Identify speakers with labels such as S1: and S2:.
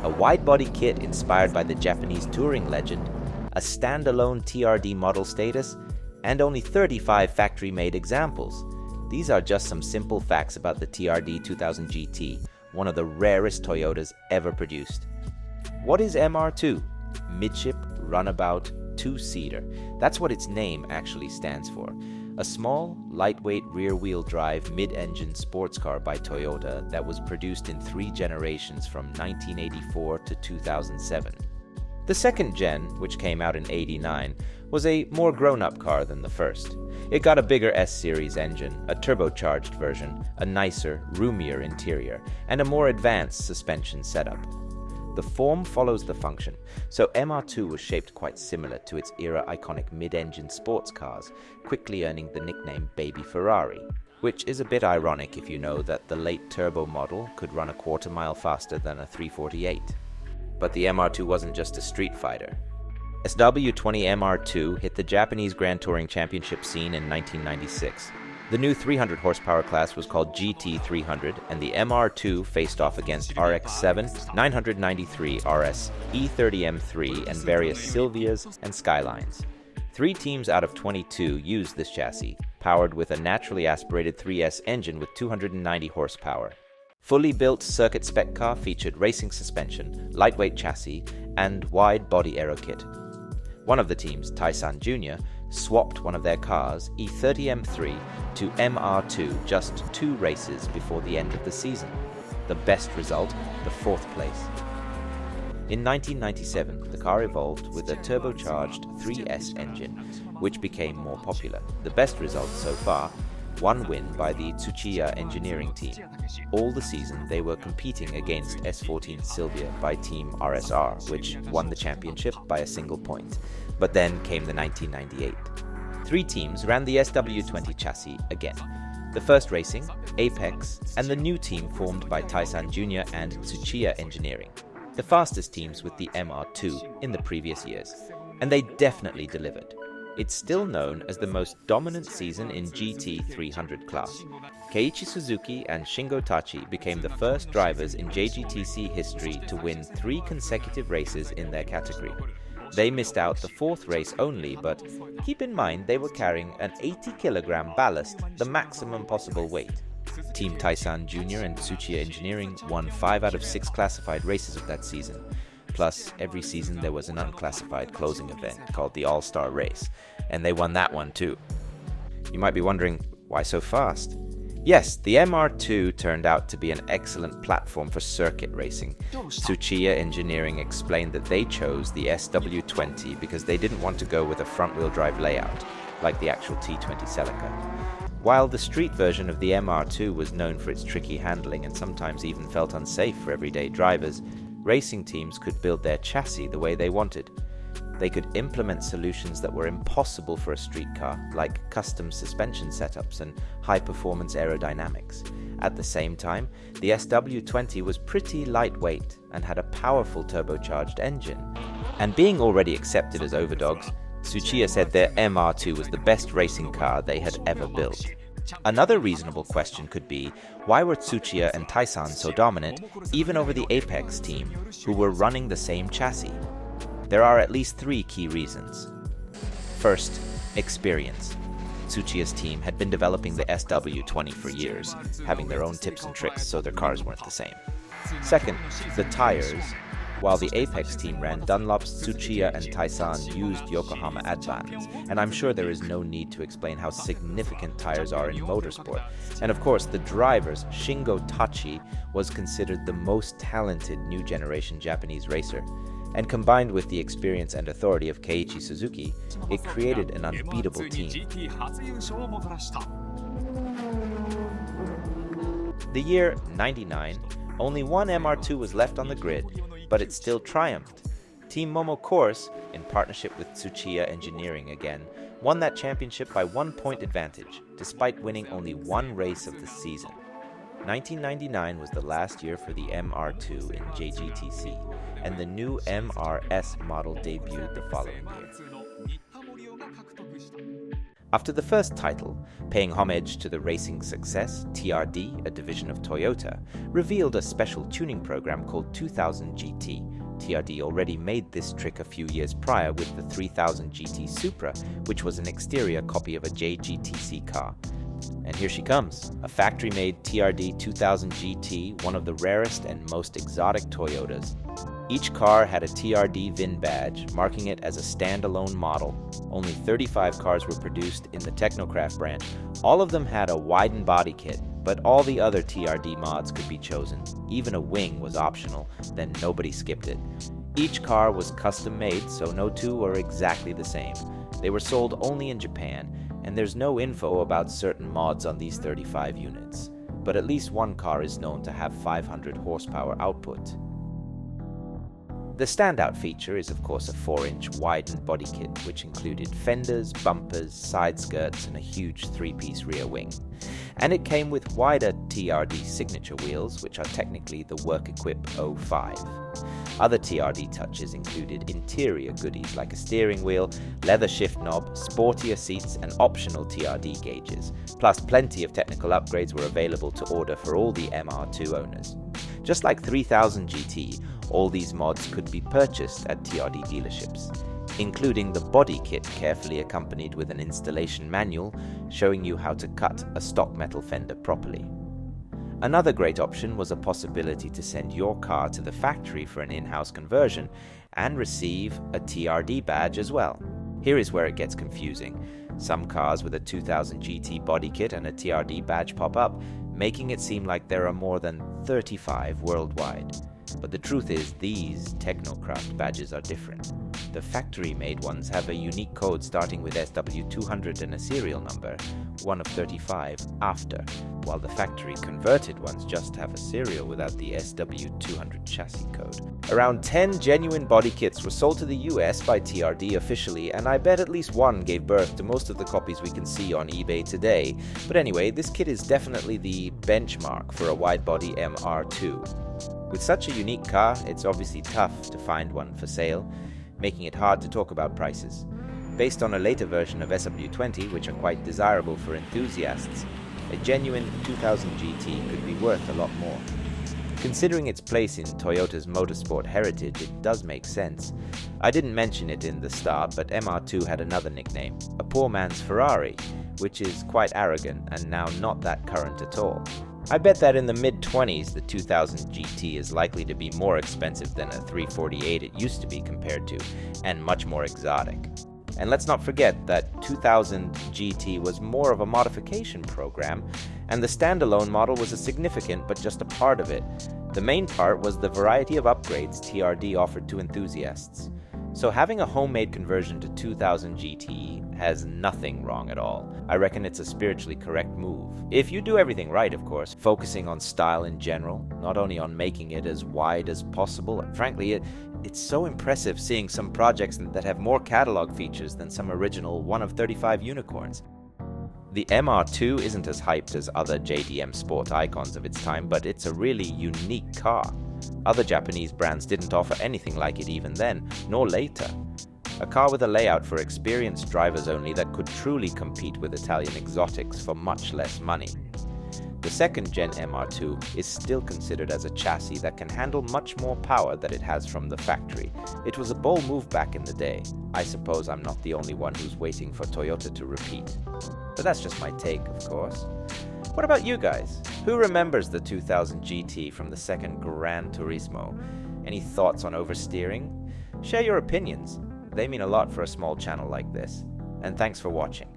S1: a wide-body kit inspired by the Japanese touring legend, a standalone TRD model status, and only 35 factory-made examples. These are just some simple facts about the TRD 2000 GT, one of the rarest Toyotas ever produced. What is MR2? Midship Runabout Two-Seater. That's what its name actually stands for. A small, lightweight rear-wheel drive mid-engine sports car by Toyota that was produced in 3 generations from 1984 to 2007. The second gen, which came out in '89, was a more grown-up car than the first. It got a bigger S-Series engine, a turbocharged version, a nicer, roomier interior, and a more advanced suspension setup. The form follows the function, so MR2 was shaped quite similar to its era iconic mid-engine sports cars, quickly earning the nickname Baby Ferrari, which is a bit ironic if you know that the late turbo model could run a quarter mile faster than a 348. But the MR2 wasn't just a street fighter. SW20 MR2 hit the Japanese Grand Touring Championship scene in 1996. The new 300 horsepower class was called GT300, and the MR2 faced off against RX-7, 993 RS, E30 M3, and various Silvias and Skylines. 3 teams out of 22 used this chassis, powered with a naturally aspirated 3S engine with 290 horsepower. Fully built circuit spec car featured racing suspension, lightweight chassis, and wide body aero kit. One of the teams, Taisan Jr., swapped one of their cars, E30 M3, to MR2 just 2 races before the end of the season. The best result, the 4th place. In 1997, the car evolved with a turbocharged 3S engine, which became more popular. The best result so far, 1 win by the Tsuchiya engineering team. All the season they were competing against S14 Silvia by Team RSR, which won the championship by a single point. But then came the 1998. 3 teams ran the SW20 chassis again. The first racing, Apex, and the new team formed by Taisan Jr. and Tsuchiya Engineering. The fastest teams with the MR2 in the previous years. And they definitely delivered. It's still known as the most dominant season in GT300 class. Keiichi Suzuki and Shingo Tachi became the first drivers in JGTC history to win 3 consecutive races in their category. They missed out the 4th race only, but keep in mind they were carrying an 80-kilogram ballast, the maximum possible weight. Team Taisan Jr. and Tsuchiya Engineering won 5 out of 6 classified races of that season. Plus, every season there was an unclassified closing event called the All-Star Race, and they won that one too. You might be wondering, why so fast? Yes, the MR2 turned out to be an excellent platform for circuit racing. Tsuchiya Engineering explained that they chose the SW20 because they didn't want to go with a front-wheel drive layout, like the actual T20 Celica. While the street version of the MR2 was known for its tricky handling and sometimes even felt unsafe for everyday drivers, racing teams could build their chassis the way they wanted. They could implement solutions that were impossible for a street car, like custom suspension setups and high-performance aerodynamics. At the same time, the SW20 was pretty lightweight and had a powerful turbocharged engine. And being already accepted as overdogs, Tsuchiya said their MR2 was the best racing car they had ever built. Another reasonable question could be, why were Tsuchiya and Taisan so dominant, even over the Apex team, who were running the same chassis? There are at least 3 key reasons. First, experience. Tsuchiya's team had been developing the SW20 for years, having their own tips and tricks so their cars weren't the same. Second, the tires. While the Apex team ran Dunlops, Tsuchiya and Taisan used Yokohama Advance, and I'm sure there is no need to explain how significant tires are in motorsport. And of course, the drivers, Shingo Tachi, was considered the most talented new generation Japanese racer. And combined with the experience and authority of Keiichi Suzuki, it created an unbeatable team. The year 99, only one MR2 was left on the grid, but it still triumphed. Team Momo Course, in partnership with Tsuchiya Engineering again, won that championship by 1 point advantage, despite winning only 1 race of the season. 1999 was the last year for the MR2 in JGTC, and the new MRS model debuted the following year. After the first title, paying homage to the racing success, TRD, a division of Toyota, revealed a special tuning program called 2000 GT. TRD already made this trick a few years prior with the 3000 GT Supra, which was an exterior copy of a JGTC car. And here she comes, a factory-made TRD 2000 GT, one of the rarest and most exotic Toyotas. Each car had a TRD VIN badge, marking it as a standalone model. Only 35 cars were produced in the Technocraft branch. All of them had a widened body kit, but all the other TRD mods could be chosen. Even a wing was optional, then nobody skipped it. Each car was custom made, so no two are exactly the same. They were sold only in Japan, and there's no info about certain mods on these 35 units. But at least one car is known to have 500 horsepower output. The standout feature is of course a 4-inch widened body kit, which included fenders, bumpers, side skirts, and a huge 3-piece rear wing. And it came with wider TRD signature wheels, which are technically the Work-Equip 05. Other TRD touches included interior goodies like a steering wheel, leather shift knob, sportier seats, and optional TRD gauges. Plus, plenty of technical upgrades were available to order for all the MR2 owners. Just like 3000 GT, all these mods could be purchased at TRD dealerships, including the body kit carefully accompanied with an installation manual showing you how to cut a stock metal fender properly. Another great option was a possibility to send your car to the factory for an in-house conversion and receive a TRD badge as well. Here is where it gets confusing. Some cars with a 2000 GT body kit and a TRD badge pop up, making it seem like there are more than 35 worldwide. But the truth is, these Technocraft badges are different. The factory-made ones have a unique code starting with SW20 and a serial number, one of 35 after, while the factory-converted ones just have a serial without the SW200 chassis code. Around 10 genuine body kits were sold to the US by TRD officially, and I bet at least one gave birth to most of the copies we can see on eBay today. But anyway, this kit is definitely the benchmark for a wide-body MR2. With such a unique car, it's obviously tough to find one for sale, making it hard to talk about prices. Based on a later version of SW20, which are quite desirable for enthusiasts, a genuine 2000 GT could be worth a lot more. Considering its place in Toyota's motorsport heritage, it does make sense. I didn't mention it in the start, but MR2 had another nickname, a poor man's Ferrari, which is quite arrogant and now not that current at all. I bet that in the mid-20s the 2000 GT is likely to be more expensive than a 348 it used to be compared to, and much more exotic. And let's not forget that 2000 GT was more of a modification program, and the standalone model was a significant but just a part of it. The main part was the variety of upgrades TRD offered to enthusiasts. So having a homemade conversion to 2000 GT has nothing wrong at all. I reckon it's a spiritually correct move. If you do everything right, of course, focusing on style in general, not only on making it as wide as possible. Frankly, it's so impressive seeing some projects that have more catalog features than some original 1 of 35 unicorns. The MR2 isn't as hyped as other JDM sport icons of its time, but it's a really unique car. Other Japanese brands didn't offer anything like it even then, nor later. A car with a layout for experienced drivers only that could truly compete with Italian exotics for much less money. The second gen MR2 is still considered as a chassis that can handle much more power than it has from the factory. It was a bold move back in the day. I suppose I'm not the only one who's waiting for Toyota to repeat. But that's just my take, of course. What about you guys? Who remembers the 2000 GT from the second Gran Turismo? Any thoughts on oversteering? Share your opinions. They mean a lot for a small channel like this. And thanks for watching.